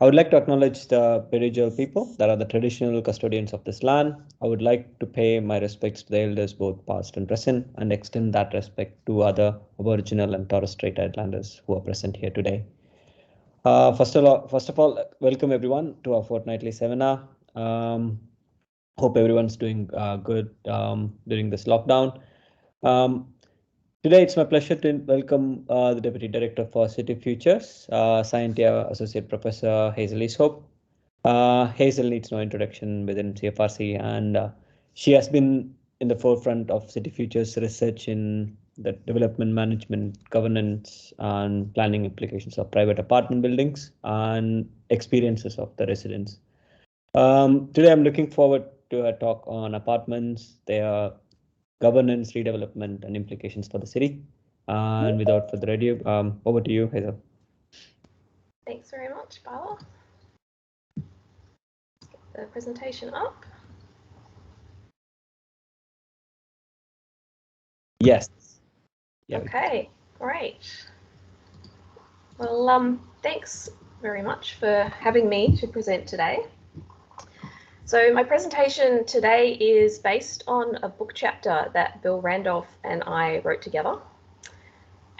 I would like to acknowledge the Aboriginal people that are the traditional custodians of this land. I would like to pay my respects to the elders, both past and present, and extend that respect to other Aboriginal and Torres Strait Islanders who are present here today. First of all, welcome everyone to our fortnightly seminar. Hope everyone's doing good during this lockdown. Today, it's my pleasure to welcome the Deputy Director for City Futures, Scientia Associate Professor Hazel Easthope. Hazel needs no introduction within CFRC, and she has been in the forefront of City Futures research in the development management, governance, and planning implications of private apartment buildings and experiences of the residents. Today, I'm looking forward to a talk on apartments, their governance, redevelopment, and implications for the city. And without further ado, over to you, Hazel. Thanks very much, Bala. Let's get the presentation up. Yes. Yeah, okay, great. Well, thanks very much for having me to present today. So my presentation today is based on a book chapter that Bill Randolph and I wrote together.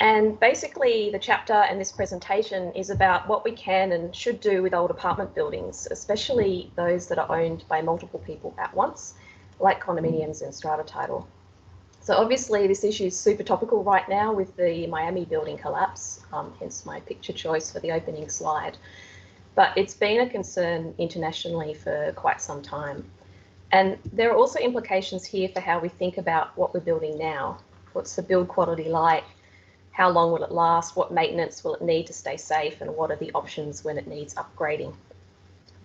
And basically the chapter and this presentation is about what we can and should do with old apartment buildings, especially those that are owned by multiple people at once, like condominiums and strata title. So obviously this issue is super topical right now with the Miami building collapse, hence my picture choice for the opening slide. But it's been a concern internationally for quite some time. And there are also implications here for how we think about what we're building now. What's the build quality like? How long will it last? What maintenance will it need to stay safe? And what are the options when it needs upgrading?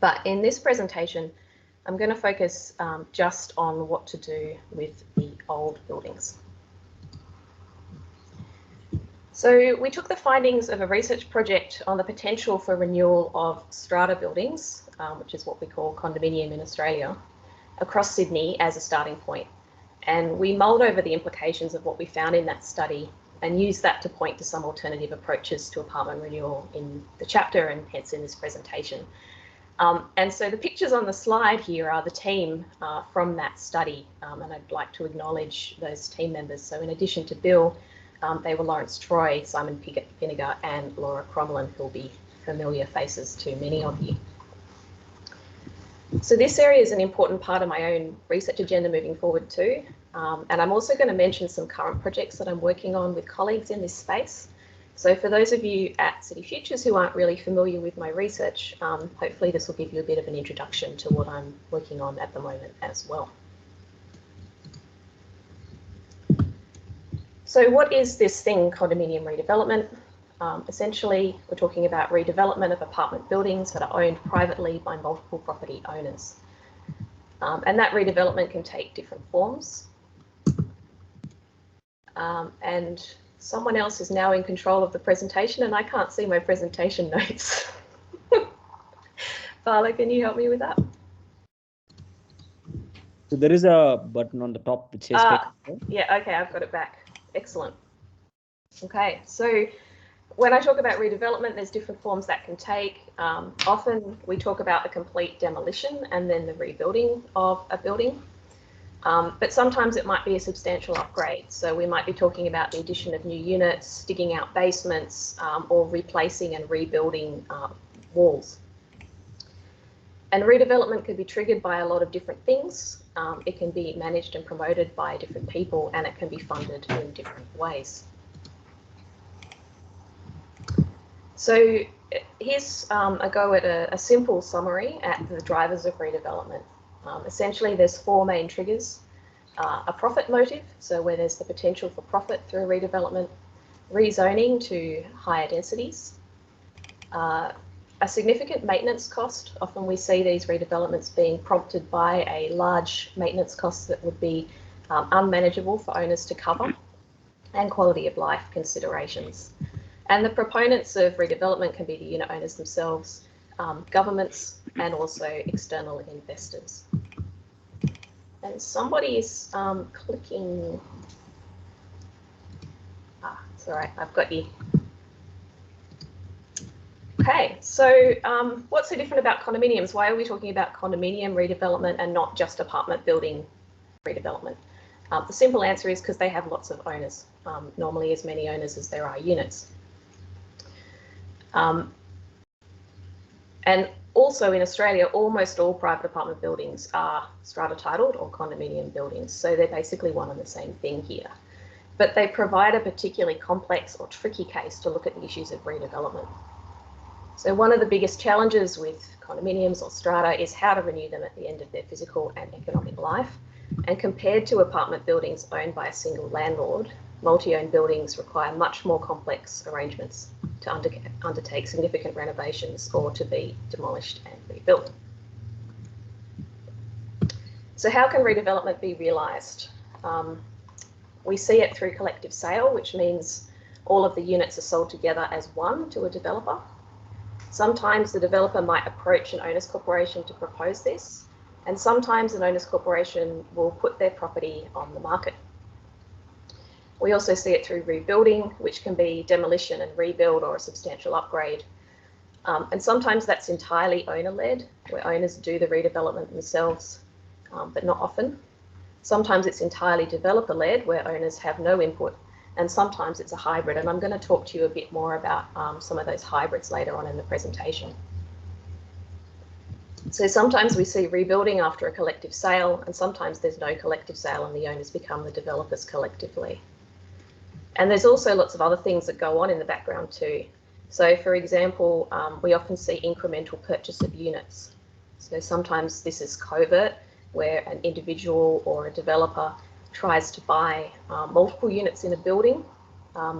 But in this presentation, I'm going to focus just on what to do with the old buildings. So we took the findings of a research project on the potential for renewal of strata buildings, which is what we call condominium in Australia, across Sydney as a starting point. And we mulled over the implications of what we found in that study and used that to point to some alternative approaches to apartment renewal in the chapter and hence in this presentation. And so the pictures on the slide here are the team from that study, and I'd like to acknowledge those team members. So in addition to Bill, they were Lawrence Troy, Simon Pinniger, and Laura Cromlin, who'll be familiar faces to many of you. So this area is an important part of my own research agenda moving forward too. And I'm also going to mention some current projects that I'm working on with colleagues in this space. So for those of you at City Futures who aren't really familiar with my research, hopefully this will give you a bit of an introduction to what I'm working on at the moment as well. So what is this thing, condominium redevelopment? Essentially, we're talking about redevelopment of apartment buildings that are owned privately by multiple property owners. And that redevelopment can take different forms. And someone else is now in control of the presentation and I can't see my presentation notes. Bala, can you help me with that? So there is a button on the top which says yeah, okay, I've got it back. Excellent. Okay, so when I talk about redevelopment, there's different forms that can take. Often we talk about the complete demolition and then the rebuilding of a building. But sometimes it might be a substantial upgrade. So we might be talking about the addition of new units, digging out basements, or replacing and rebuilding walls. And redevelopment could be triggered by a lot of different things. It can be managed and promoted by different people, and it can be funded in different ways. So here's a go at a simple summary at the drivers of redevelopment. Essentially, there's four main triggers. A profit motive, so where there's the potential for profit through redevelopment, rezoning to higher densities, a significant maintenance cost. Often we see these redevelopments being prompted by a large maintenance cost that would be unmanageable for owners to cover, and quality of life considerations. And the proponents of redevelopment can be the unit owners themselves, governments, and also external investors. And somebody is clicking. It's all right, I've got you. Okay, so what's so different about condominiums? Why are we talking about condominium redevelopment and not just apartment building redevelopment? The simple answer is because they have lots of owners, normally as many owners as there are units. And also in Australia, almost all private apartment buildings are strata titled or condominium buildings. So they're basically one and the same thing here. But they provide a particularly complex or tricky case to look at the issues of redevelopment. So one of the biggest challenges with condominiums or strata is how to renew them at the end of their physical and economic life. And compared to apartment buildings owned by a single landlord, multi-owned buildings require much more complex arrangements to undertake significant renovations or to be demolished and rebuilt. So how can redevelopment be realised? We see it through collective sale, which means all of the units are sold together as one to a developer. Sometimes the developer might approach an owners corporation to propose this, and sometimes an owners corporation will put their property on the market. We also see it through rebuilding, which can be demolition and rebuild or a substantial upgrade. And sometimes that's entirely owner-led, where owners do the redevelopment themselves, but not often. Sometimes it's entirely developer-led, where owners have no input, and sometimes it's a hybrid. And I'm going to talk to you a bit more about some of those hybrids later on in the presentation. So sometimes we see rebuilding after a collective sale, and sometimes there's no collective sale and the owners become the developers collectively. And there's also lots of other things that go on in the background too. So for example, we often see incremental purchase of units. So sometimes this is covert, where an individual or a developer tries to buy multiple units in a building,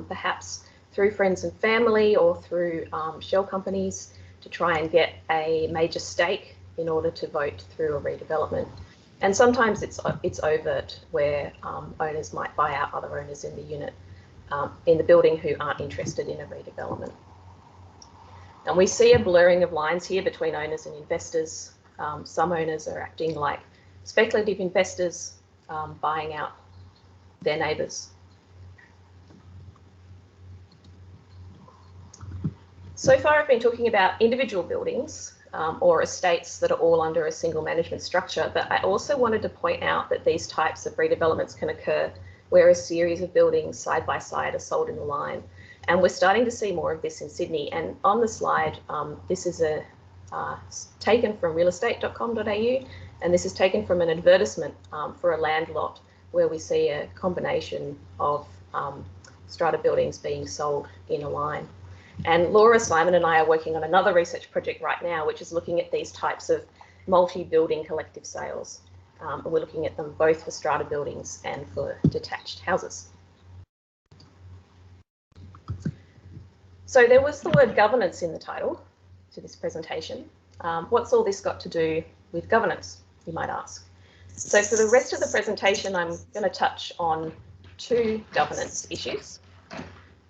perhaps through friends and family or through shell companies to try and get a major stake in order to vote through a redevelopment. And sometimes it's overt, where owners might buy out other owners in the unit, in the building who aren't interested in a redevelopment. And we see a blurring of lines here between owners and investors. Some owners are acting like speculative investors, buying out their neighbours. So far I've been talking about individual buildings or estates that are all under a single management structure, but I also wanted to point out that these types of redevelopments can occur where a series of buildings side by side are sold in a line. And we're starting to see more of this in Sydney. And on the slide, this is taken from realestate.com.au, and this is taken from an advertisement for a land lot where we see a combination of strata buildings being sold in a line. And Laura, Simon and I are working on another research project right now, which is looking at these types of multi-building collective sales. And we're looking at them both for strata buildings and for detached houses. So there was the word governance in the title to this presentation. What's all this got to do with governance, you might ask? So for the rest of the presentation, I'm going to touch on two governance issues.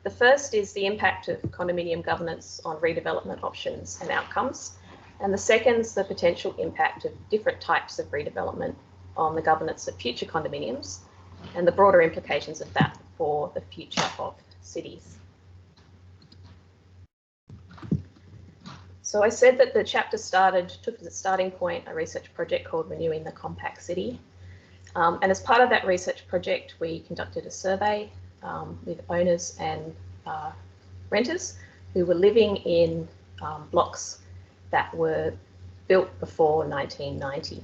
The first is the impact of condominium governance on redevelopment options and outcomes. And the second is the potential impact of different types of redevelopment on the governance of future condominiums and the broader implications of that for the future of cities. So I said that the chapter took as its starting point a research project called Renewing the Compact City. And as part of that research project, we conducted a survey with owners and renters who were living in blocks that were built before 1990.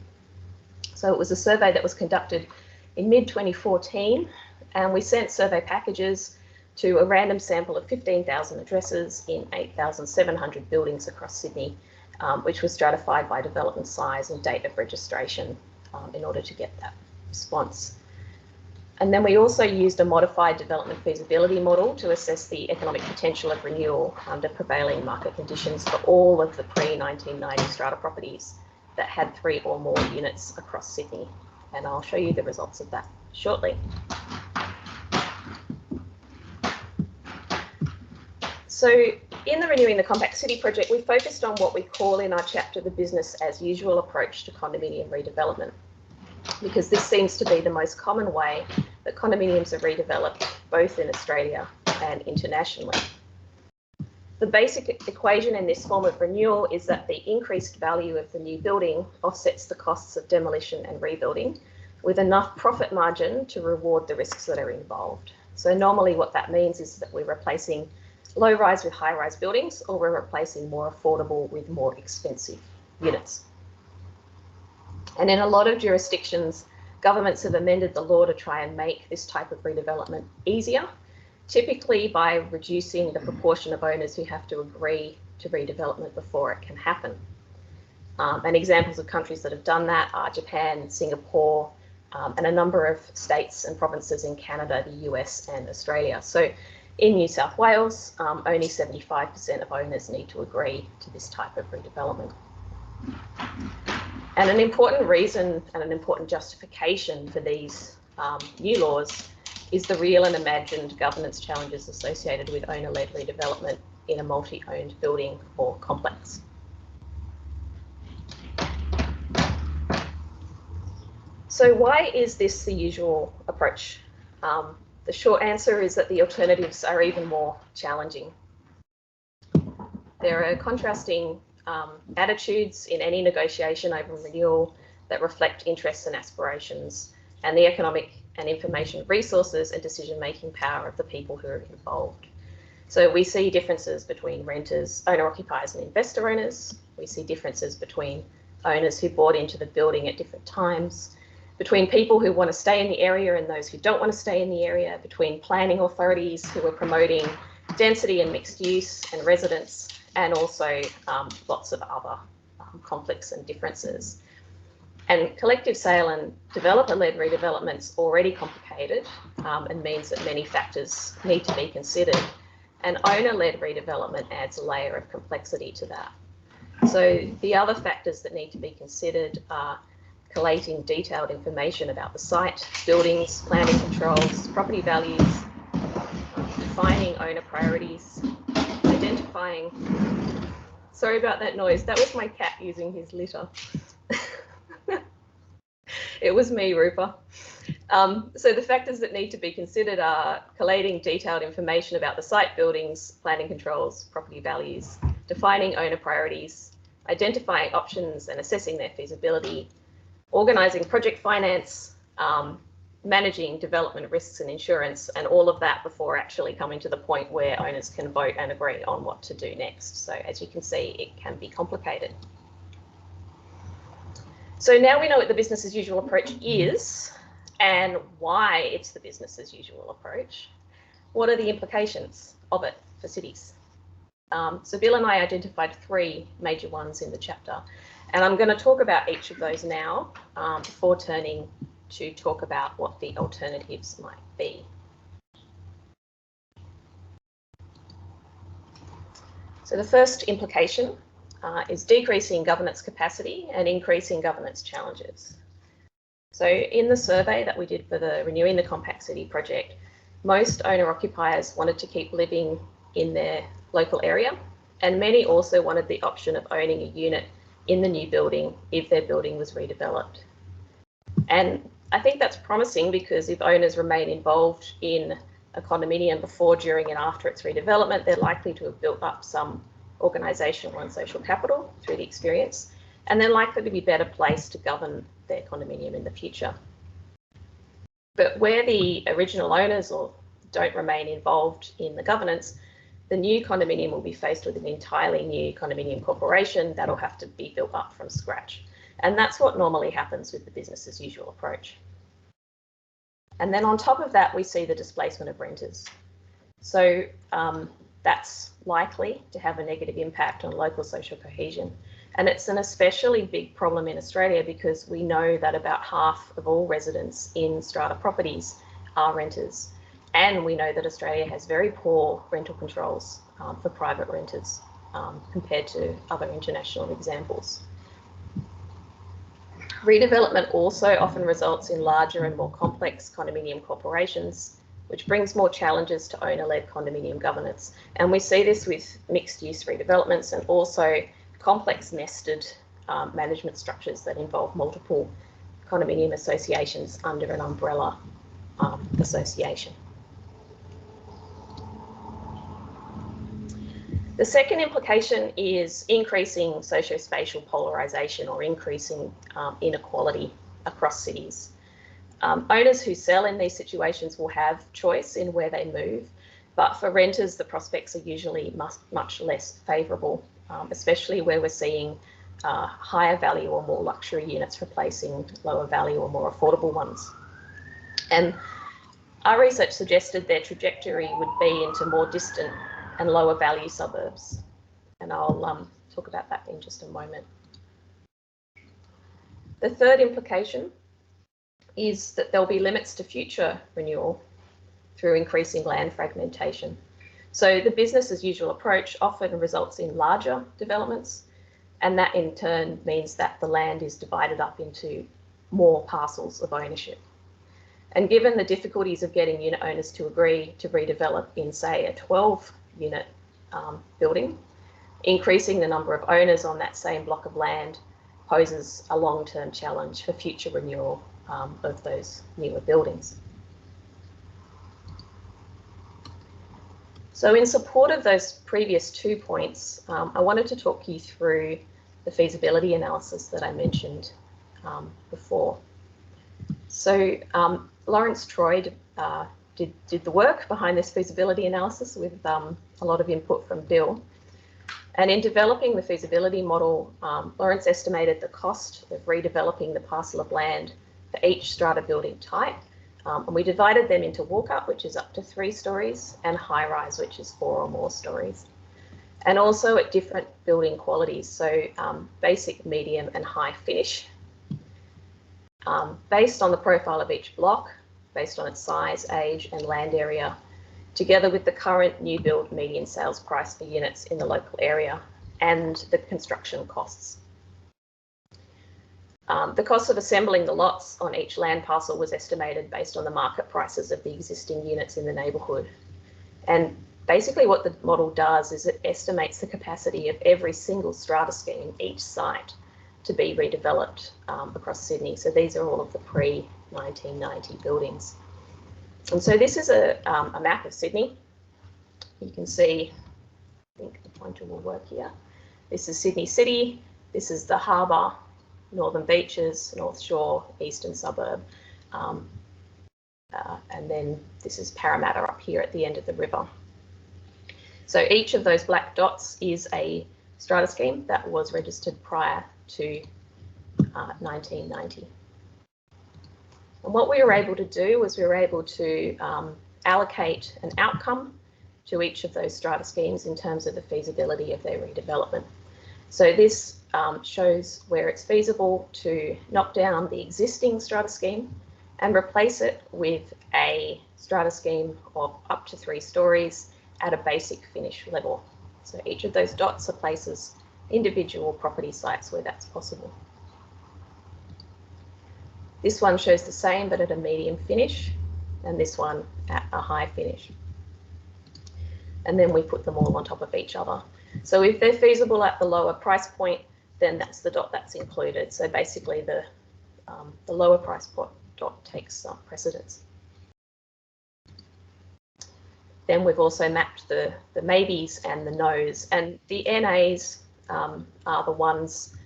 So it was a survey that was conducted in mid-2014, and we sent survey packages to a random sample of 15,000 addresses in 8,700 buildings across Sydney, which was stratified by development size and date of registration in order to get that response. And then we also used a modified development feasibility model to assess the economic potential of renewal under prevailing market conditions for all of the pre-1990 strata properties that had 3 or more units across Sydney. And I'll show you the results of that shortly. So in the Renewing the Compact City project, we focused on what we call in our chapter the business as usual approach to condominium redevelopment, because this seems to be the most common way that condominiums are redeveloped, both in Australia and internationally. The basic equation in this form of renewal is that the increased value of the new building offsets the costs of demolition and rebuilding with enough profit margin to reward the risks that are involved. So normally what that means is that we're replacing low-rise with high-rise buildings, or we're replacing more affordable with more expensive units. And in a lot of jurisdictions, governments have amended the law to try and make this type of redevelopment easier, typically by reducing the proportion of owners who have to agree to redevelopment before it can happen. And examples of countries that have done that are Japan, Singapore, and a number of states and provinces in Canada, the US and Australia. So in New South Wales, only 75% of owners need to agree to this type of redevelopment. And an important reason and an important justification for these new laws is the real and imagined governance challenges associated with owner-led redevelopment in a multi-owned building or complex. So why is this the usual approach? The short answer is that the alternatives are even more challenging. There are contrasting attitudes in any negotiation over renewal that reflect interests and aspirations and the economic and information resources and decision-making power of the people who are involved. So we see differences between renters, owner-occupiers and investor owners. We see differences between owners who bought into the building at different times, between people who want to stay in the area and those who don't want to stay in the area, between planning authorities who are promoting density and mixed use and residents, and also lots of other conflicts and differences. And collective sale and developer-led redevelopment's already complicated and means that many factors need to be considered. And owner-led redevelopment adds a layer of complexity to that. So the other factors that need to be considered are collating detailed information about the site, buildings, planning controls, property values, defining owner priorities, identifying... Sorry about that noise, that was my cat using his litter. It was me, Rupa. So the factors that need to be considered are collating detailed information about the site, buildings, planning controls, property values, defining owner priorities, identifying options and assessing their feasibility, organising project finance, managing development risks and insurance, and all of that before actually coming to the point where owners can vote and agree on what to do next. So as you can see, it can be complicated. So now we know what the business as usual approach is and why it's the business as usual approach. What are the implications of it for cities? So Bill and I identified three major ones in the chapter, and I'm going to talk about each of those now before turning to talk about what the alternatives might be. So the first implication is decreasing governance capacity and increasing governance challenges. So in the survey that we did for the Renewing the Compact City project, most owner-occupiers wanted to keep living in their local area, and many also wanted the option of owning a unit in the new building if their building was redeveloped. And I think that's promising because if owners remain involved in a condominium before, during and after its redevelopment, they're likely to have built up some organisational and social capital through the experience, and they're likely to be better placed to govern their condominium in the future. But where the original owners don't remain involved in the governance, the new condominium will be faced with an entirely new condominium corporation that'll have to be built up from scratch. And that's what normally happens with the business as usual approach. And then on top of that, we see the displacement of renters. So that's likely to have a negative impact on local social cohesion. And it's an especially big problem in Australia because we know that about half of all residents in strata properties are renters. And we know that Australia has very poor rental controls for private renters compared to other international examples. Redevelopment also often results in larger and more complex condominium corporations, which brings more challenges to owner-led condominium governance. And we see this with mixed-use redevelopments and also complex nested management structures that involve multiple condominium associations under an umbrella association. The second implication is increasing socio-spatial polarisation or increasing inequality across cities. Owners who sell in these situations will have choice in where they move, but for renters, the prospects are usually much less favourable, especially where we're seeing higher value or more luxury units replacing lower value or more affordable ones. And our research suggested their trajectory would be into more distant and lower value suburbs. And I'll talk about that in just a moment. The third implication is that there'll be limits to future renewal through increasing land fragmentation. So the business as usual approach often results in larger developments, and that in turn means that the land is divided up into more parcels of ownership. And given the difficulties of getting unit owners to agree to redevelop in, say, a 12-unit building, increasing the number of owners on that same block of land poses a long-term challenge for future renewal of those newer buildings. So in support of those previous 2 points, I wanted to talk you through the feasibility analysis that I mentioned before. So Lawrence Troy did the work behind this feasibility analysis with a lot of input from Bill. And in developing the feasibility model, Lawrence estimated the cost of redeveloping the parcel of land for each strata building type. And we divided them into walk-up, which is up to 3 stories, and high-rise, which is 4 or more stories. And also at different building qualities, so basic, medium, and high finish. Based on the profile of each block, based on its size, age, and land area, together with the current new build median sales price for units in the local area and the construction costs. The cost of assembling the lots on each land parcel was estimated based on the market prices of the existing units in the neighbourhood. And basically what the model does is it estimates the capacity of every single strata scheme, each site, to be redeveloped across Sydney. So these are all of the pre-1990 buildings. And so this is a map of Sydney. You can see, I think the pointer will work here. This is Sydney City. This is the harbour, Northern Beaches, North Shore, Eastern Suburb. And then this is Parramatta up here at the end of the river. So each of those black dots is a strata scheme that was registered prior to 1990. And what we were able to do was we were able to allocate an outcome to each of those strata schemes in terms of the feasibility of their redevelopment. So this shows where it's feasible to knock down the existing strata scheme and replace it with a strata scheme of up to 3 stories at a basic finish level. So each of those dots are places, individual property sites where that's possible. This one shows the same, but at a medium finish, and this one at a high finish. And then we put them all on top of each other. So if they're feasible at the lower price point, then that's the dot that's included. So basically the lower price dot takes precedence. Then we've also mapped the maybes and the no's, and the NAs are the ones,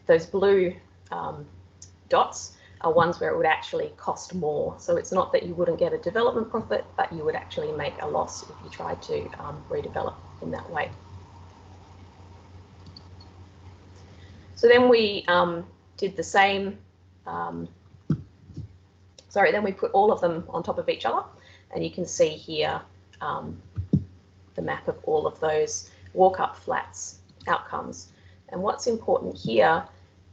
those blue dots are ones where it would actually cost more. So it's not that you wouldn't get a development profit, but you would actually make a loss if you tried to redevelop in that way. So then we did the same, then we put all of them on top of each other, and you can see here the map of all of those walk-up flats outcomes. And what's important here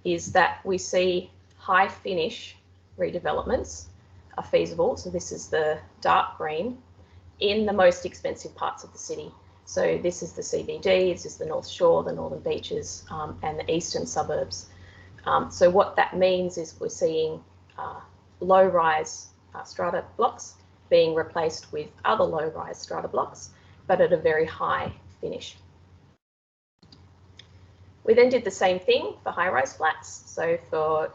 is that we see high finish redevelopments are feasible. So this is the dark green in the most expensive parts of the city. So this is the CBD, this is the North Shore, the Northern Beaches, and the eastern suburbs. So what that means is we're seeing low-rise strata blocks being replaced with other low-rise strata blocks, but at a very high finish. We then did the same thing for high-rise flats. So for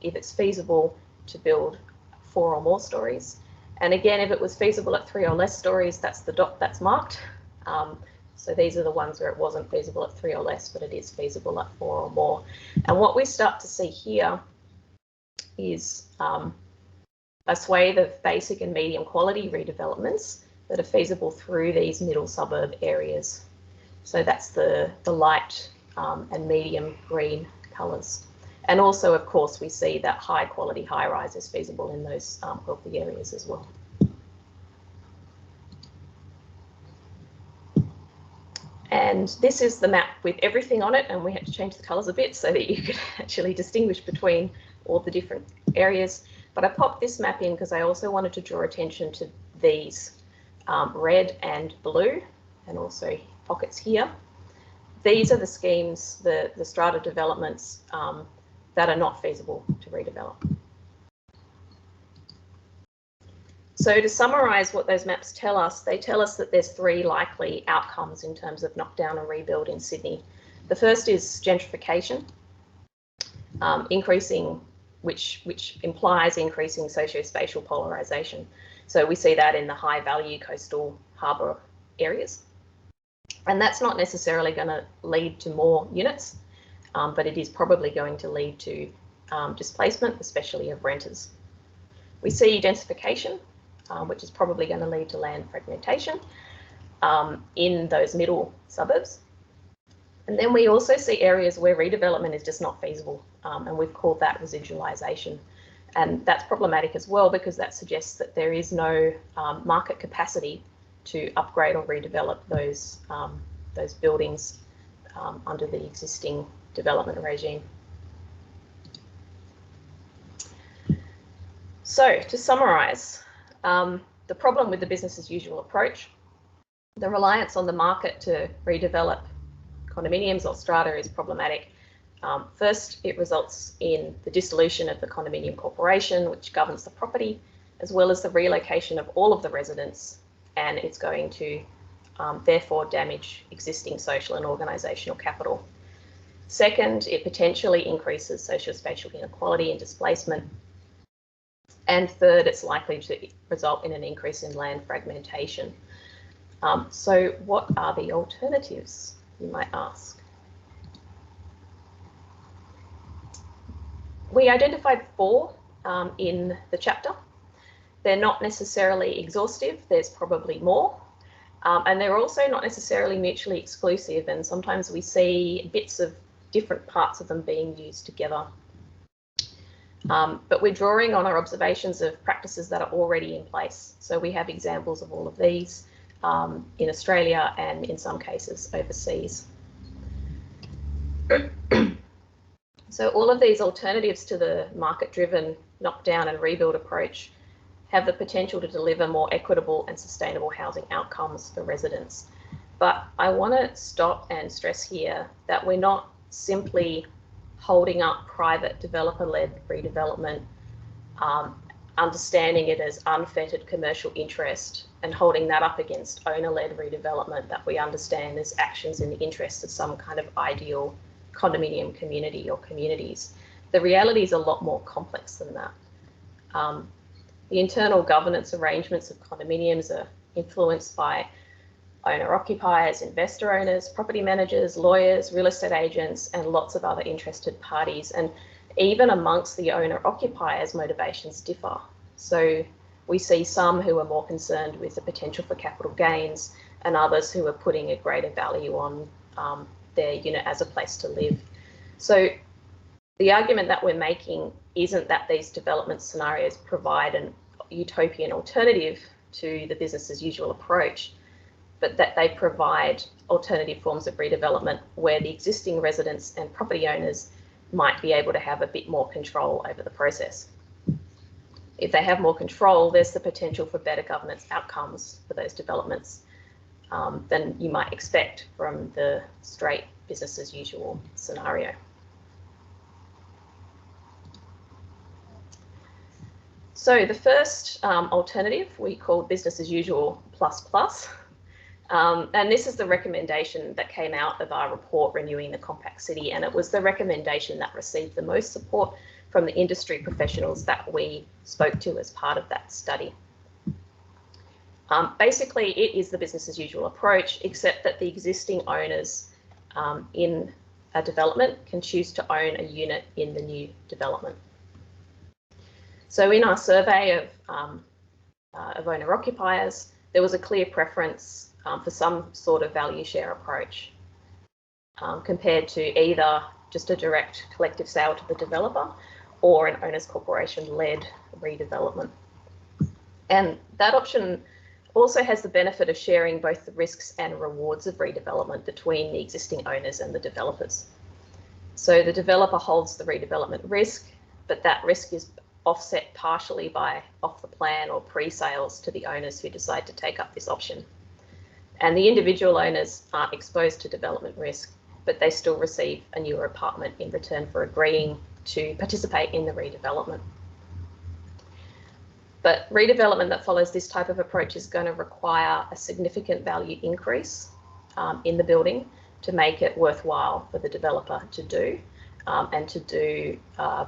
if it's feasible to build 4 or more stories, and again, if it was feasible at 3 or less stories, that's the dot that's marked. So these are the ones where it wasn't feasible at 3 or less, but it is feasible at 4 or more. And what we start to see here is a swathe of basic and medium quality redevelopments that are feasible through these middle suburb areas. So that's the light and medium green colours. And also, of course, we see that high quality high rise is feasible in those wealthy areas as well. And this is the map with everything on it, and we had to change the colours a bit so that you could actually distinguish between all the different areas. But I popped this map in because I also wanted to draw attention to these red and blue, and also pockets here. These are the schemes, the strata developments that are not feasible to redevelop. So to summarise what those maps tell us, they tell us that there's 3 likely outcomes in terms of knockdown and rebuild in Sydney. The first is gentrification, increasing, which implies increasing socio-spatial polarisation. So we see that in the high value coastal harbour areas. And that's not necessarily going to lead to more units, but it is probably going to lead to displacement, especially of renters. We see densification, which is probably going to lead to land fragmentation in those middle suburbs. And then we also see areas where redevelopment is just not feasible, and we've called that residualisation. And that's problematic as well, because that suggests that there is no market capacity to upgrade or redevelop those buildings under the existing development regime. So to summarise, the problem with the business as usual approach, the reliance on the market to redevelop condominiums or strata is problematic. First, it results in the dissolution of the condominium corporation, which governs the property, as well as the relocation of all of the residents, and it's going to therefore damage existing social and organisational capital. Second, it potentially increases socio-spatial inequality and displacement. And third, it's likely to result in an increase in land fragmentation. So what are the alternatives, you might ask? We identified 4 in the chapter. They're not necessarily exhaustive, there's probably more. And they're also not necessarily mutually exclusive, and sometimes we see bits of different parts of them being used together. But we're drawing on our observations of practices that are already in place. So we have examples of all of these in Australia and in some cases overseas. So all of these alternatives to the market-driven knockdown and rebuild approach have the potential to deliver more equitable and sustainable housing outcomes for residents. But I want to stop and stress here that we're not simply holding up private developer-led redevelopment, understanding it as unfettered commercial interest, and holding that up against owner-led redevelopment that we understand as actions in the interest of some kind of ideal condominium community or communities. The reality is a lot more complex than that. The internal governance arrangements of condominiums are influenced by owner-occupiers, investor owners, property managers, lawyers, real estate agents, and lots of other interested parties. And even amongst the owner-occupiers, motivations differ. So we see some who are more concerned with the potential for capital gains, and others who are putting a greater value on their unit as a place to live. So the argument that we're making isn't that these development scenarios provide an utopian alternative to the business as usual approach, but that they provide alternative forms of redevelopment where the existing residents and property owners might be able to have a bit more control over the process. If they have more control, there's the potential for better governance outcomes for those developments than you might expect from the straight business as usual scenario. So the first alternative we called business as usual plus. And this is the recommendation that came out of our report renewing the Compact City, and it was the recommendation that received the most support from the industry professionals that we spoke to as part of that study. Basically, it is the business as usual approach, except that the existing owners in a development can choose to own a unit in the new development. So in our survey of owner-occupiers, there was a clear preference for some sort of value share approach compared to either just a direct collective sale to the developer or an owners corporation-led redevelopment. And that option also has the benefit of sharing both the risks and rewards of redevelopment between the existing owners and the developers. So the developer holds the redevelopment risk, but that risk is offset partially by off the plan or pre-sales to the owners who decide to take up this option. And the individual owners aren't exposed to development risk, but they still receive a newer apartment in return for agreeing to participate in the redevelopment. But redevelopment that follows this type of approach is going to require a significant value increase in the building to make it worthwhile for the developer to do, and to do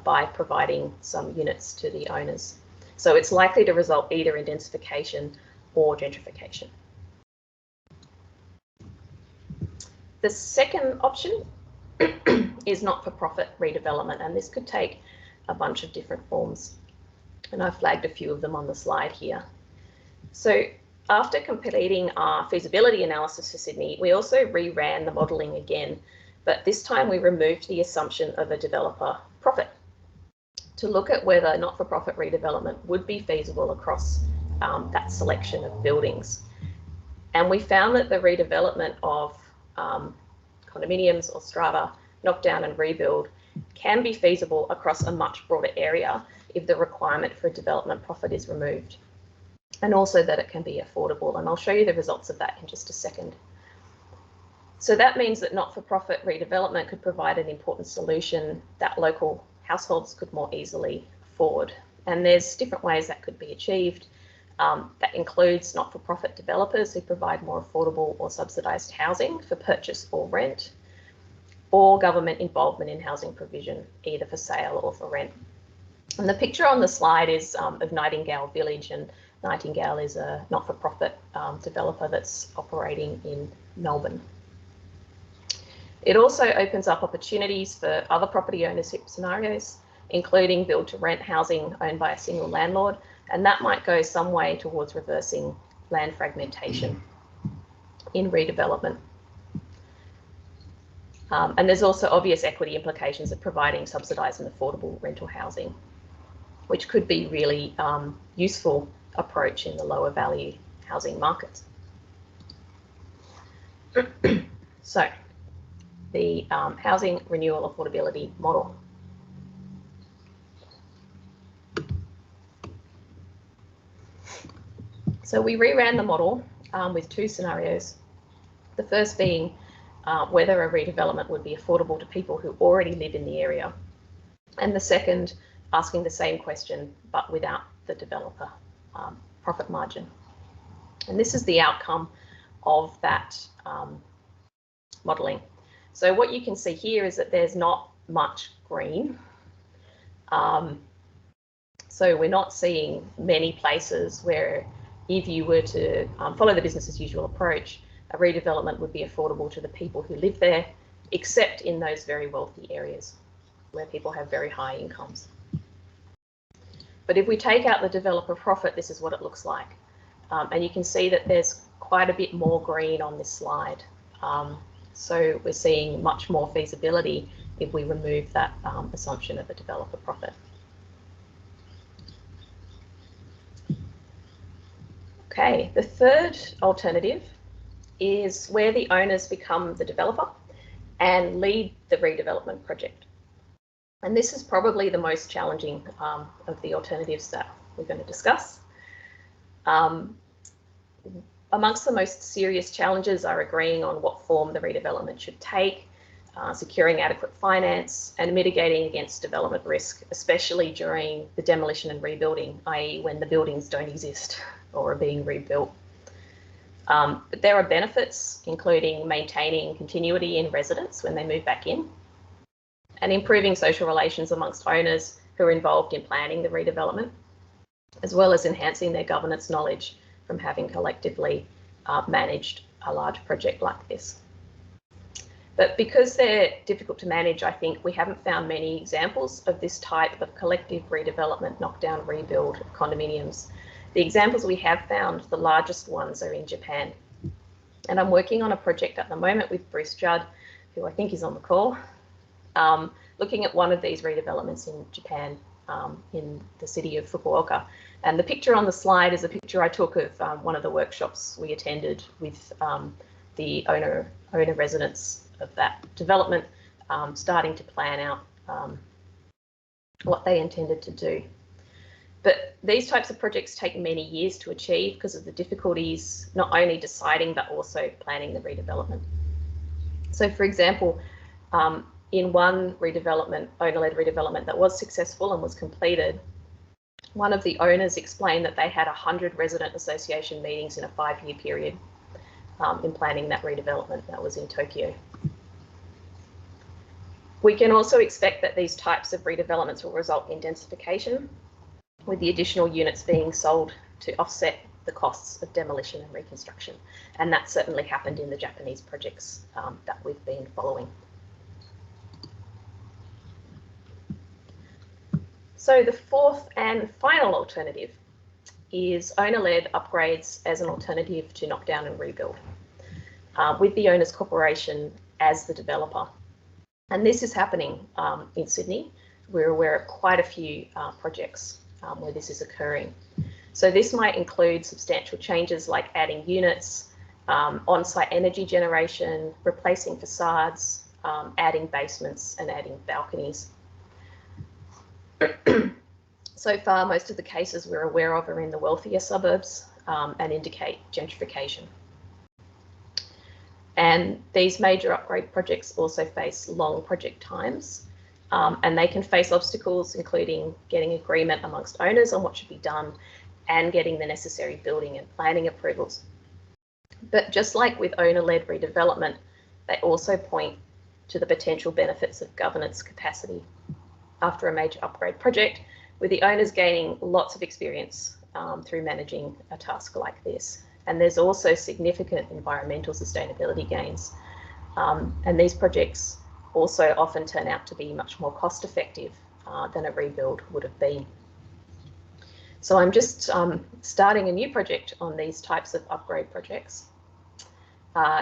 by providing some units to the owners. So it's likely to result either in densification or gentrification. The second option is not-for-profit redevelopment, and this could take a bunch of different forms. And I've flagged a few of them on the slide here. So after completing our feasibility analysis for Sydney, we also reran the modelling again, but this time we removed the assumption of a developer profit to look at whether not-for-profit redevelopment would be feasible across that selection of buildings. And we found that the redevelopment of condominiums or strata, knockdown and rebuild, can be feasible across a much broader area if the requirement for development profit is removed, and also that it can be affordable. And I'll show you the results of that in just a second. So that means that not-for-profit redevelopment could provide an important solution that local households could more easily afford. And there's different ways that could be achieved. That includes not-for-profit developers who provide more affordable or subsidised housing for purchase or rent, or government involvement in housing provision, either for sale or for rent. And the picture on the slide is of Nightingale Village, and Nightingale is a not-for-profit developer that's operating in Melbourne. It also opens up opportunities for other property ownership scenarios, including build-to-rent housing owned by a single landlord, and that might go some way towards reversing land fragmentation in redevelopment. And there's also obvious equity implications of providing subsidised and affordable rental housing, which could be really useful approach in the lower value housing markets. So the housing renewal affordability model. So we reran the model with two scenarios. The first being whether a redevelopment would be affordable to people who already live in the area. And the second, asking the same question, but without the developer profit margin. And this is the outcome of that modelling. So what you can see here is that there's not much green. So we're not seeing many places where if you were to follow the business as usual approach, a redevelopment would be affordable to the people who live there, except in those very wealthy areas where people have very high incomes. But if we take out the developer profit, this is what it looks like. And you can see that there's quite a bit more green on this slide. So we're seeing much more feasibility if we remove that assumption of a developer profit. Okay, the third alternative is where the owners become the developer and lead the redevelopment project. And this is probably the most challenging of the alternatives that we're going to discuss. Amongst the most serious challenges are agreeing on what form the redevelopment should take, securing adequate finance, and mitigating against development risk, especially during the demolition and rebuilding, i.e. when the buildings don't exist or are being rebuilt. But there are benefits, including maintaining continuity in residents when they move back in, and improving social relations amongst owners who are involved in planning the redevelopment, as well as enhancing their governance knowledge from having collectively managed a large project like this. But because they're difficult to manage, I think we haven't found many examples of this type of collective redevelopment, knockdown, rebuild condominiums. The examples we have found, the largest ones, are in Japan. And I'm working on a project at the moment with Bruce Judd, who I think is on the call, looking at one of these redevelopments in Japan, in the city of Fukuoka. And the picture on the slide is a picture I took of one of the workshops we attended with the owner residents of that development, starting to plan out what they intended to do. But these types of projects take many years to achieve because of the difficulties, not only deciding, but also planning the redevelopment. So for example, in one redevelopment, owner-led redevelopment that was successful and was completed, one of the owners explained that they had 100 resident association meetings in a 5-year period in planning that redevelopment. That was in Tokyo. We can also expect that these types of redevelopments will result in densification, with the additional units being sold to offset the costs of demolition and reconstruction. And that certainly happened in the Japanese projects that we've been following. So the fourth and final alternative is owner-led upgrades as an alternative to knockdown and rebuild, with the owner's corporation as the developer. And this is happening in Sydney. We're aware of quite a few projects where this is occurring. So this might include substantial changes like adding units, on-site energy generation, replacing facades, adding basements and adding balconies. So far, most of the cases we're aware of are in the wealthier suburbs and indicate gentrification. And these major upgrade projects also face long project times, and they can face obstacles, including getting agreement amongst owners on what should be done and getting the necessary building and planning approvals. But just like with owner-led redevelopment, they also point to the potential benefits of governance capacity after a major upgrade project, with the owners gaining lots of experience through managing a task like this. And there's also significant environmental sustainability gains. And these projects also often turn out to be much more cost effective than a rebuild would have been. So I'm just starting a new project on these types of upgrade projects,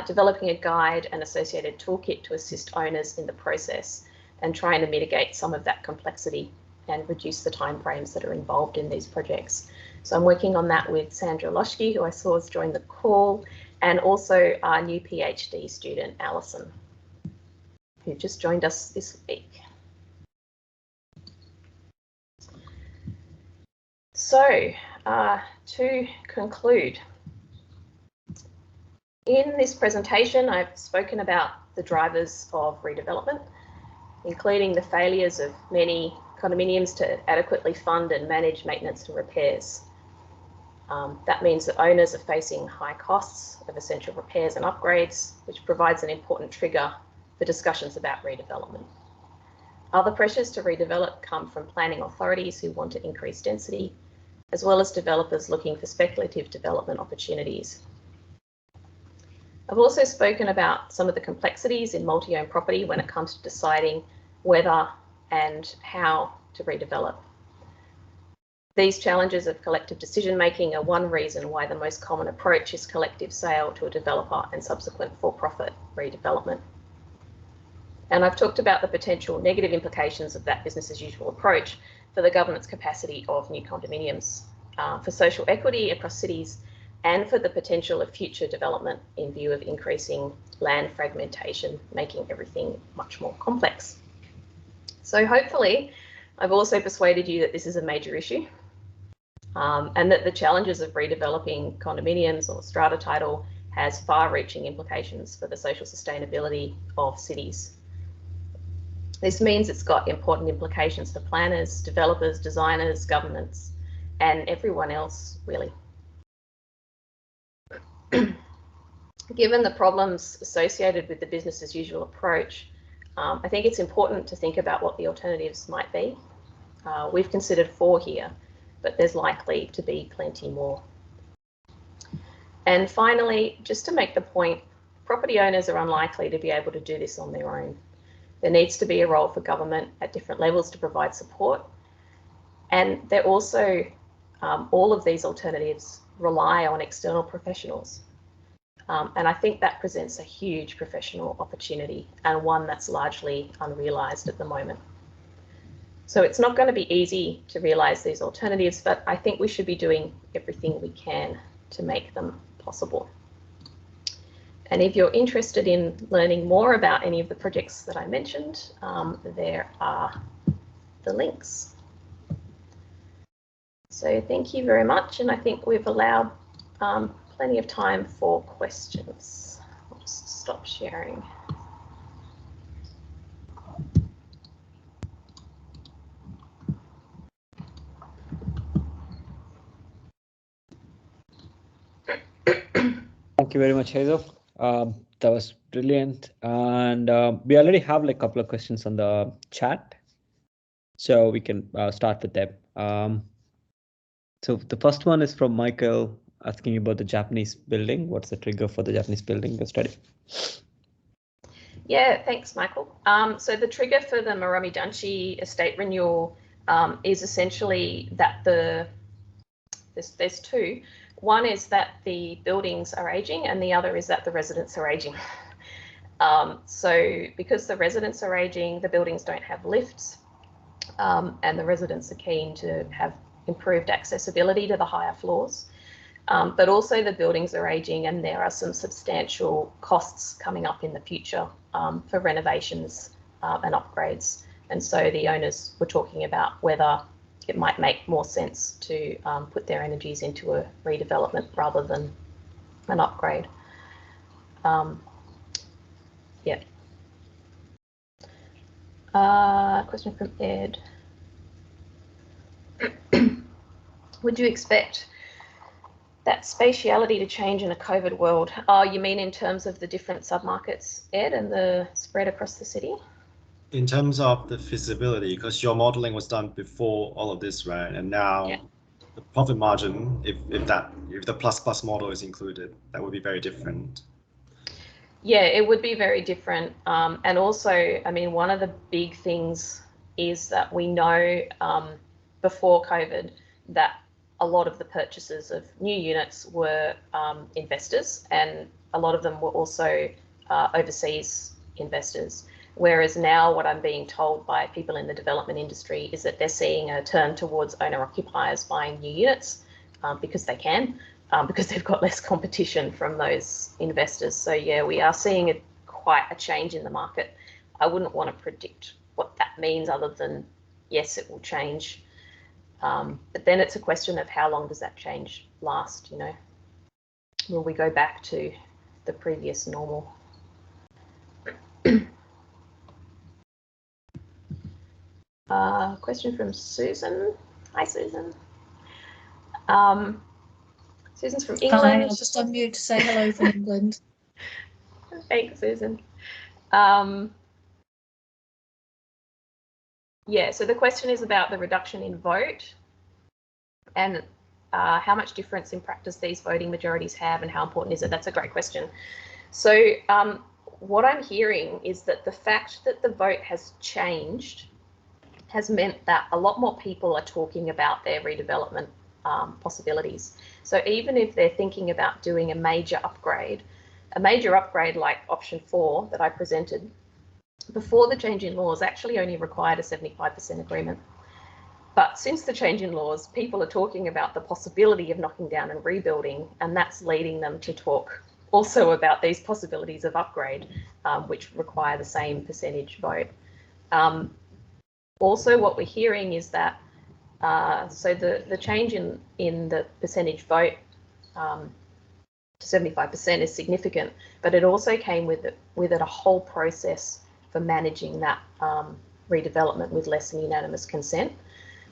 developing a guide and associated toolkit to assist owners in the process and trying to mitigate some of that complexity and reduce the timeframes that are involved in these projects. So I'm working on that with Sandra Loschke, who I saw has joined the call, and also our new PhD student, Alison, who just joined us this week. So to conclude, in this presentation, I've spoken about the drivers of redevelopment, including the failures of many condominiums to adequately fund and manage maintenance and repairs. That means that owners are facing high costs of essential repairs and upgrades, which provides an important trigger for discussions about redevelopment. Other pressures to redevelop come from planning authorities who want to increase density, as well as developers looking for speculative development opportunities. I've also spoken about some of the complexities in multi-owned property when it comes to deciding whether and how to redevelop. These challenges of collective decision-making are one reason why the most common approach is collective sale to a developer and subsequent for-profit redevelopment. And I've talked about the potential negative implications of that business as usual approach for the governance capacity of new condominiums, for social equity across cities, and for the potential of future development in view of increasing land fragmentation, making everything much more complex. So hopefully I've also persuaded you that this is a major issue, and that the challenges of redeveloping condominiums or strata title has far-reaching implications for the social sustainability of cities. This means it's got important implications for planners, developers, designers, governments, and everyone else, really. Given the problems associated with the business as usual approach, I think it's important to think about what the alternatives might be. We've considered 4 here, but there's likely to be plenty more. And finally, just to make the point, property owners are unlikely to be able to do this on their own. There needs to be a role for government at different levels to provide support. And they're also, all of these alternatives rely on external professionals. And I think that presents a huge professional opportunity and one that's largely unrealised at the moment. So it's not going to be easy to realise these alternatives, but I think we should be doing everything we can to make them possible. And if you're interested in learning more about any of the projects that I mentioned, there are the links. So thank you very much, and I think we've allowed plenty of time for questions. I'll just stop sharing. Thank you very much, Hazel. That was brilliant. And we already have like a couple of questions on the chat, so we can start with them. So the first one is from Michael asking about the Japanese building. What's the trigger for the Japanese building study? Yeah, thanks, Michael. So the trigger for the Murami-Danchi estate renewal is essentially that there's two. One is that the buildings are aging, and the other is that the residents are aging. So because the residents are aging, the buildings don't have lifts, and the residents are keen to have improved accessibility to the higher floors. But also the buildings are aging, and there are some substantial costs coming up in the future for renovations and upgrades. And so the owners were talking about whether it might make more sense to put their energies into a redevelopment rather than an upgrade. Yeah. Question from Ed. Would you expect that spatiality to change in a COVID world? Oh, you mean in terms of the different submarkets, Ed, and the spread across the city? In terms of the feasibility, because your modeling was done before all of this, right? And now the profit margin, if the plus model is included, that would be very different. Yeah, it would be very different. And also, I mean, one of the big things is that we know before COVID that a lot of the purchases of new units were investors, and a lot of them were also overseas investors. Whereas now what I'm being told by people in the development industry is that they're seeing a turn towards owner-occupiers buying new units because they can, because they've got less competition from those investors. So yeah, we are seeing quite a change in the market. I wouldn't want to predict what that means other than, yes, it will change. But then it's a question of how long does that change last, you know? Will we go back to the previous normal? Question from Susan. Hi, Susan. Susan's from England. Hi, I'll just unmute to say hello from England. Thanks, Susan. Yeah, so the question is about the reduction in vote and how much difference in practice these voting majorities have and how important is it? That's a great question. So what I'm hearing is that the fact that the vote has changed has meant that a lot more people are talking about their redevelopment possibilities. So even if they're thinking about doing a major upgrade like option 4 that I presented, before the change in laws actually only required a 75% agreement. But since the change in laws, people are talking about the possibility of knocking down and rebuilding, and that's leading them to talk also about these possibilities of upgrade, which require the same percentage vote. Also, what we're hearing is that so the change in the percentage vote to 75% is significant, but it also came with it a whole process for managing that redevelopment with less than unanimous consent.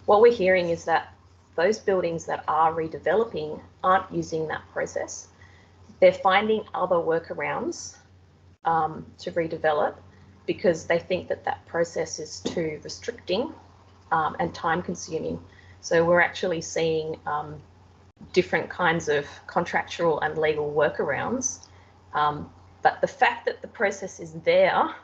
What we're hearing is that those buildings that are redeveloping aren't using that process. They're finding other workarounds to redevelop because they think that that process is too restricting and time consuming. So we're actually seeing different kinds of contractual and legal workarounds. But the fact that the process is there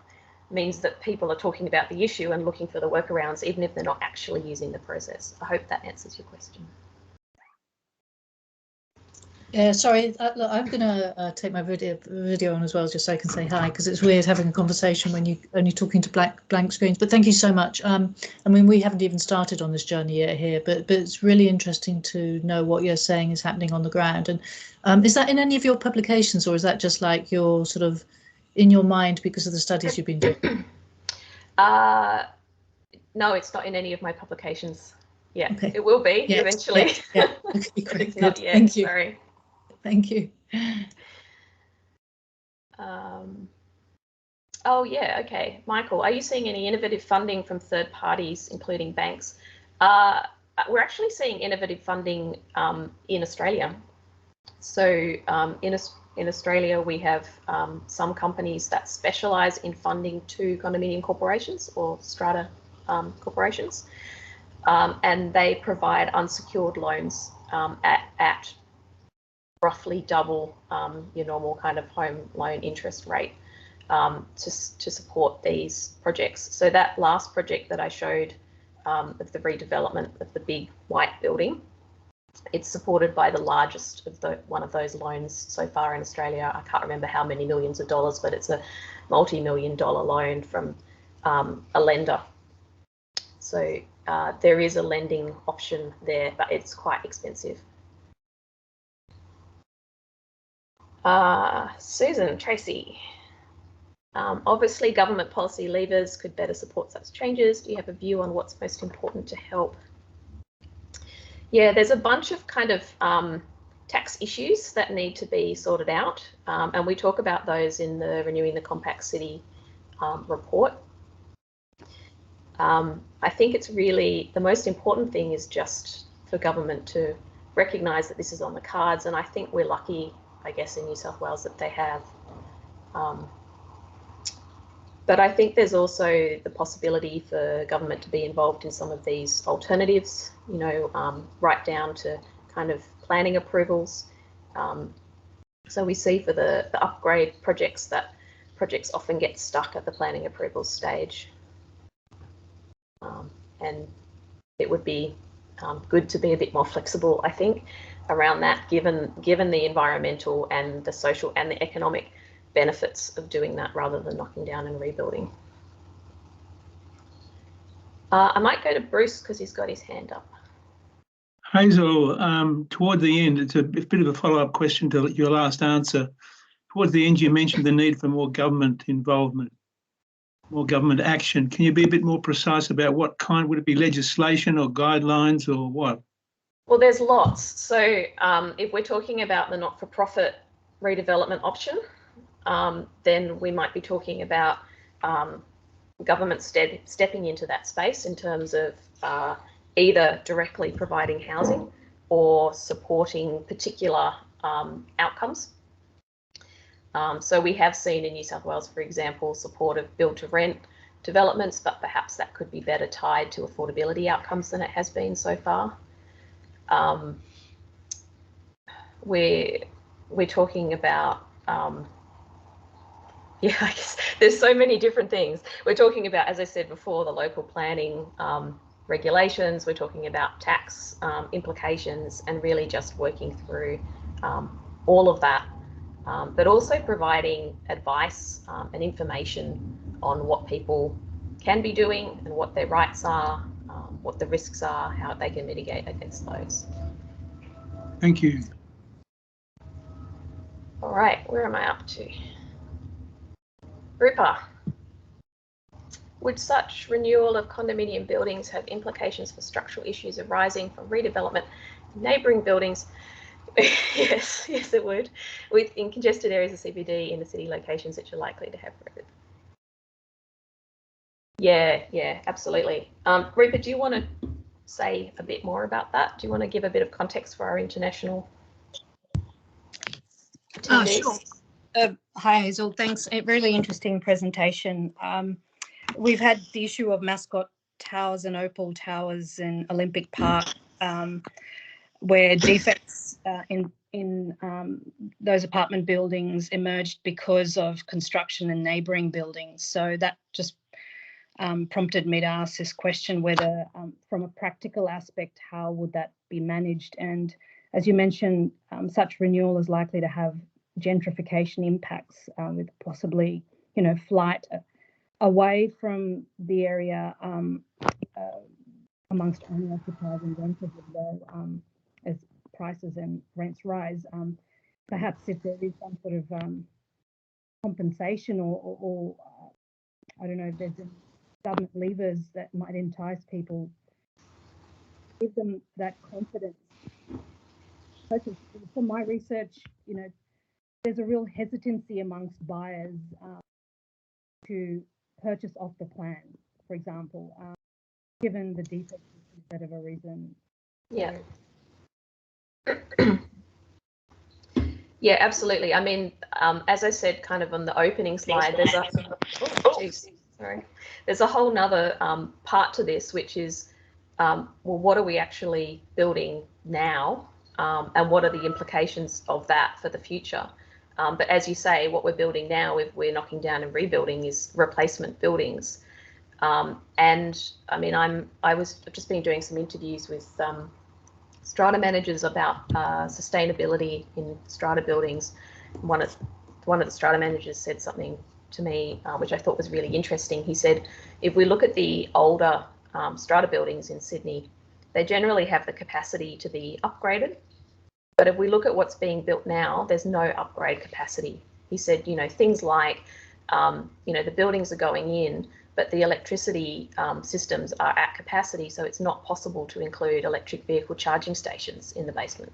means that people are talking about the issue and looking for the workarounds, even if they're not actually using the process. I hope that answers your question. Yeah, sorry, look, I'm going to take my video on as well, just so I can say hi, because it's weird having a conversation when you're only talking to blank screens. But thank you so much. I mean, we haven't even started on this journey yet here, but it's really interesting to know what you're saying is happening on the ground. And is that in any of your publications, or is that just like you're sort of in your mind because of the studies you've been doing? No, it's not in any of my publications. Yeah, okay. It will be eventually. Yeah. Okay, great. It's not yet. Thank you. Sorry. Thank you. Oh, yeah, okay. Michael, are you seeing any innovative funding from third parties, including banks? We're actually seeing innovative funding in Australia. So in Australia, we have some companies that specialise in funding to condominium corporations or strata corporations, and they provide unsecured loans at roughly double your normal kind of home loan interest rate to support these projects. So that last project that I showed of the redevelopment of the big white building, it's supported by the largest of one of those loans so far in Australia. I can't remember how many millions of dollars, but it's a multi-million-dollar loan from a lender. So there is a lending option there, but it's quite expensive. Susan, Tracy, obviously government policy levers could better support such changes. Do you have a view on what's most important to help? Yeah, there's a bunch of kind of tax issues that need to be sorted out, and we talk about those in the Renewing the Compact City report. I think it's really, the most important thing is just for government to recognise that this is on the cards, and I think we're lucky, I guess, in New South Wales that they have. But I think there's also the possibility for government to be involved in some of these alternatives, you know, right down to kind of planning approvals. So we see for the upgrade projects that projects often get stuck at the planning approval stage. And it would be good to be a bit more flexible, I think, around that, given the environmental and the social and the economic benefits of doing that rather than knocking down and rebuilding. I might go to Bruce because he's got his hand up. Hazel, toward the end, it's a bit of a follow-up question to your last answer. Towards the end, you mentioned the need for more government involvement, more government action. Can you be a bit more precise about what kind? Would it be legislation or guidelines or what? Well, there's lots. So if we're talking about the not-for-profit redevelopment option, then we might be talking about government stepping into that space in terms of either directly providing housing or supporting particular outcomes. So we have seen in New South Wales, for example, support of build-to-rent developments, but perhaps that could be better tied to affordability outcomes than it has been so far. We're talking about yeah, I guess there's so many different things. We're talking about, as I said before, the local planning regulations. We're talking about tax implications and really just working through all of that, but also providing advice and information on what people can be doing and what their rights are, what the risks are, how they can mitigate against those. Thank you. All right, where am I up to? Rupa, would such renewal of condominium buildings have implications for structural issues arising from redevelopment in neighbouring buildings? Yes, it would. In congested areas of CBD in the city locations which are likely to have. Yeah, absolutely. Rupa, do you want to say a bit more about that? Do you want to give a bit of context for our international attendees? Sure. Hi, Hazel. Thanks. A really interesting presentation. We've had the issue of mascot towers and opal towers in Olympic Park where defects in those apartment buildings emerged because of construction and neighbouring buildings. So that just prompted me to ask this question, whether from a practical aspect, how would that be managed? And as you mentioned, such renewal is likely to have gentrification impacts with possibly, flight away from the area amongst owner-occupiers and renters as well, as prices and rents rise. Perhaps if there is some sort of compensation or I don't know if there's government levers that might entice people, give them that confidence. From my research, there's a real hesitancy amongst buyers to purchase off the plan, for example, given the defects that have arisen. Yeah. Yeah, absolutely. I mean, as I said, kind of on the opening slide, there's a whole nother part to this, which is, well, what are we actually building now, and what are the implications of that for the future? But as you say, what we're building now, if we're knocking down and rebuilding, is replacement buildings. And I mean, I've just been doing some interviews with strata managers about sustainability in strata buildings. One of the strata managers said something to me which I thought was really interesting. He said, if we look at the older strata buildings in Sydney, they generally have the capacity to be upgraded. But if we look at what's being built now, there's no upgrade capacity. He said, things like, the buildings are going in, but the electricity systems are at capacity, so it's not possible to include electric vehicle charging stations in the basement.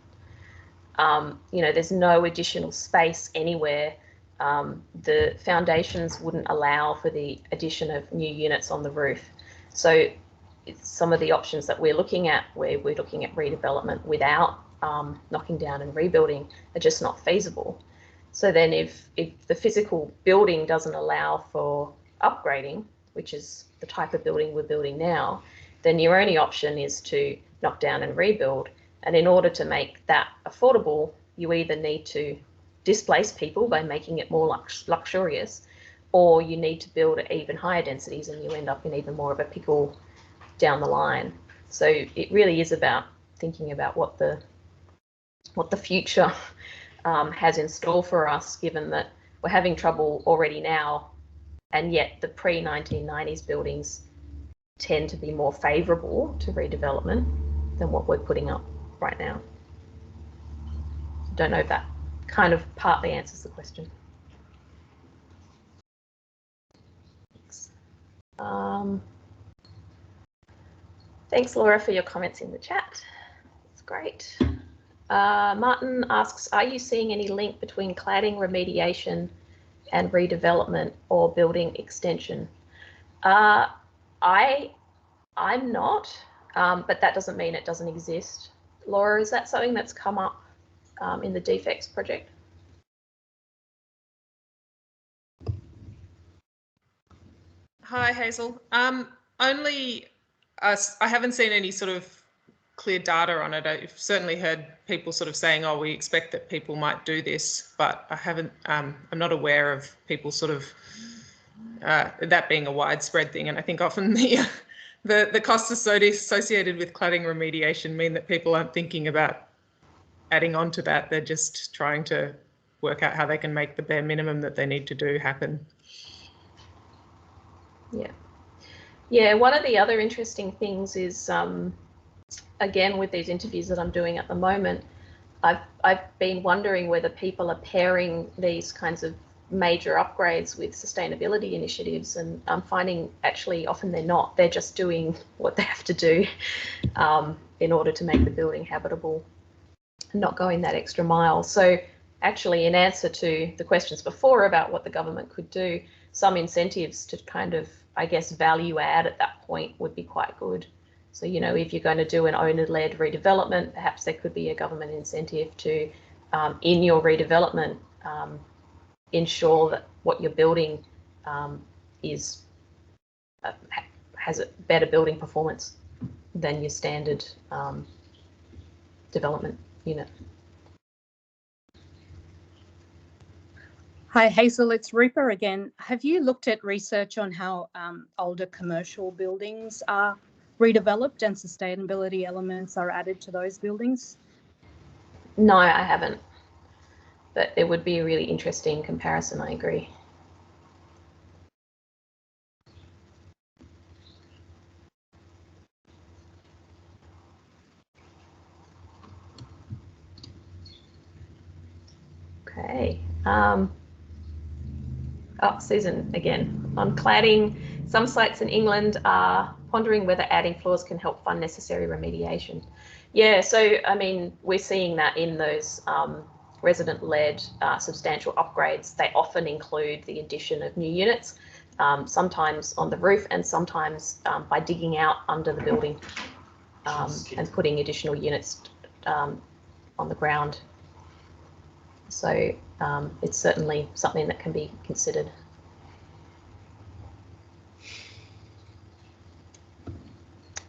There's no additional space anywhere. The foundations wouldn't allow for the addition of new units on the roof. So it's some of the options that we're looking at, where we're looking at redevelopment without knocking down and rebuilding, are just not feasible. So then if the physical building doesn't allow for upgrading, which is the type of building we're building now, then your only option is to knock down and rebuild. And in order to make that affordable, you either need to displace people by making it more luxurious, or you need to build at even higher densities and you end up in even more of a pickle down the line. So it really is about thinking about what the future has in store for us, given that we're having trouble already now, and yet the pre-1990s buildings tend to be more favourable to redevelopment than what we're putting up right now. Don't know if that kind of partly answers the question. Thanks, Laura, for your comments in the chat. It's great. Martin asks, are you seeing any link between cladding remediation and redevelopment or building extension? I'm not, but that doesn't mean it doesn't exist. Laura, is that something that's come up in the defects project? Hi, Hazel. Only I haven't seen any sort of clear data on it. I've certainly heard people sort of saying, oh, we expect that people might do this, but I haven't, I'm not aware of people sort of that being a widespread thing. And I think often the costs associated with cladding remediation mean that people aren't thinking about adding on to that. They're just trying to work out how they can make the bare minimum that they need to do happen. Yeah. Yeah, one of the other interesting things is, again, with these interviews that I'm doing at the moment, I've been wondering whether people are pairing these kinds of major upgrades with sustainability initiatives, and I'm finding actually often they're not. They're just doing what they have to do in order to make the building habitable and not going that extra mile. So actually, in answer to the questions before about what the government could do, some incentives to kind of, I guess, value add at that point would be quite good. So, you know, if you're going to do an owner-led redevelopment, perhaps there could be a government incentive to, in your redevelopment, ensure that what you're building is has a better building performance than your standard development unit. Hi, Hazel, it's Rupa again. Have you looked at research on how older commercial buildings are redeveloped and sustainability elements are added to those buildings? No, I haven't, but it would be a really interesting comparison, I agree. Okay. Susan again. On cladding, some sites in England are pondering whether adding floors can help fund necessary remediation. Yeah, so I mean, we're seeing that in those resident-led substantial upgrades. They often include the addition of new units, sometimes on the roof and sometimes by digging out under the building and putting additional units on the ground. So it's certainly something that can be considered.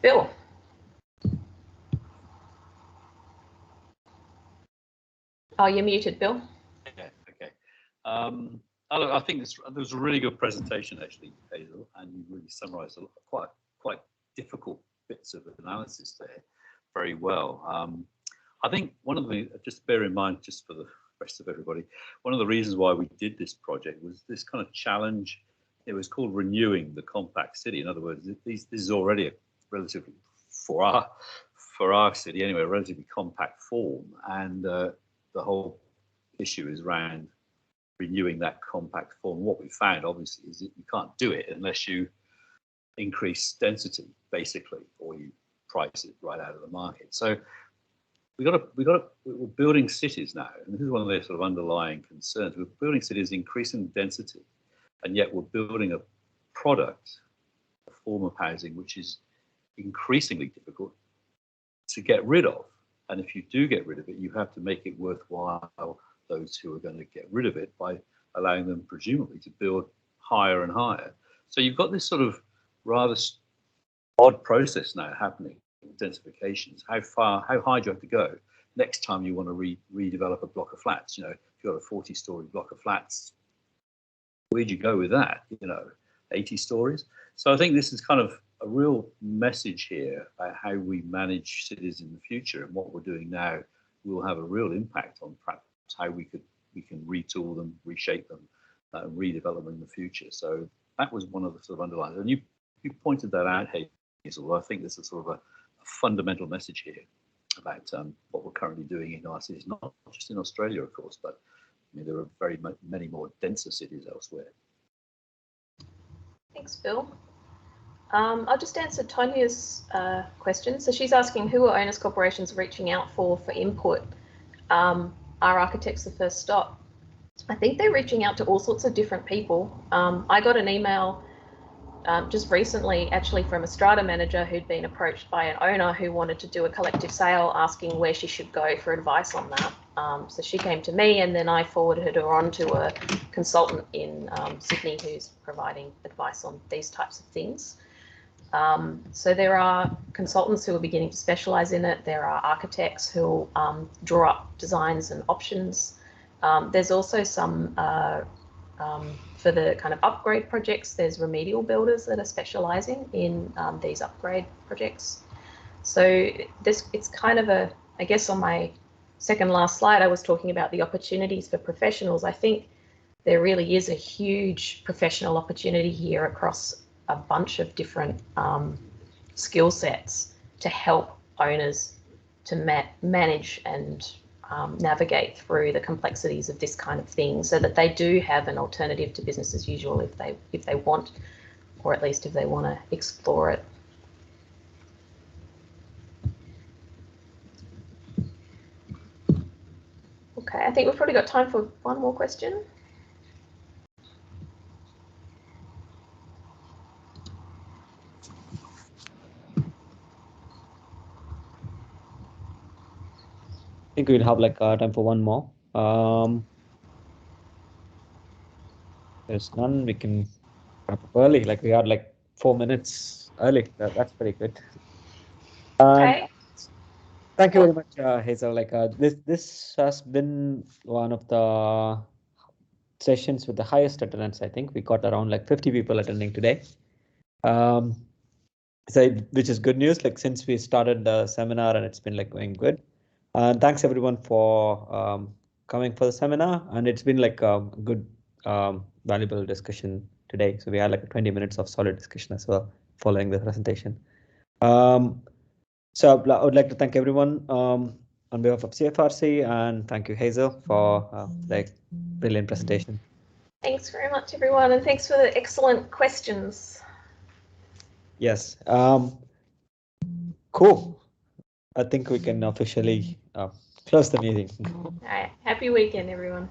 Bill. Oh, you're muted, Bill. Yeah, okay. I think this was a really good presentation, actually, Hazel, and you really summarised a lot, quite difficult bits of analysis there very well. I think one of the, just bear in mind, just for the rest of everybody, one of the reasons why we did this project was this kind of challenge. It was called renewing the compact city. In other words, this is already a relatively, for our city anyway, a relatively compact form, and the whole issue is around renewing that compact form. What we found, obviously, is that you can't do it unless you increase density, basically, or you price it right out of the market. So we're building cities now, and this is one of their sort of underlying concerns. We're building cities increasing density, and yet we're building a product, a form of housing, which is increasingly difficult to get rid of. And if you do get rid of it, you have to make it worthwhile those who are going to get rid of it by allowing them, presumably, to build higher and higher. So you've got this sort of rather odd process now happening. Densifications. How high do you have to go next time you want to redevelop a block of flats? You know, if you've got a 40-story block of flats, where'd you go with that? You know, 80 stories. So I think this is kind of a real message here about how we manage cities in the future, and what we're doing now will have a real impact on perhaps how we can retool them, reshape them, redevelop them in the future. So that was one of the sort of underlines, and you pointed that out, Hazel. I think this is sort of a fundamental message here about what we're currently doing in our cities, not just in Australia, of course, but I mean, there are many more denser cities elsewhere. Thanks, Bill. I'll just answer Tanya's question. So she's asking, who are owners corporations reaching out for input? Are architects the first stop? I think they're reaching out to all sorts of different people. I got an email just recently, actually, from a strata manager who'd been approached by an owner who wanted to do a collective sale, asking where she should go for advice on that. So she came to me, and then I forwarded her on to a consultant in Sydney who's providing advice on these types of things. So there are consultants who are beginning to specialise in it. There are architects who draw up designs and options. There's also some for the kind of upgrade projects, there's remedial builders that are specialising in these upgrade projects. So it's kind of a, I guess on my second last slide, I was talking about the opportunities for professionals. I think there really is a huge professional opportunity here across a bunch of different skill sets to help owners to manage and navigate through the complexities of this kind of thing, so that they do have an alternative to business as usual if they want, or at least if they want to explore it. Okay, I think we've probably got time for one more question. I think we'll have like time for one more. There's none. We can wrap up early. Like we are like 4 minutes early. That's pretty good. Okay. Thank you very much, Hazel. Like this has been one of the sessions with the highest attendance. I think we got around like 50 people attending today. So which is good news. Like since we started the seminar and it's been like going good. Thanks everyone for coming for the seminar, and it's been like a good valuable discussion today. So we had like 20 minutes of solid discussion as well following the presentation. So I would like to thank everyone on behalf of CFRC, and thank you, Hazel, for like brilliant presentation. Thanks very much, everyone, and thanks for the excellent questions. Yes. Cool. I think we can officially close the meeting. All right. Happy weekend, everyone.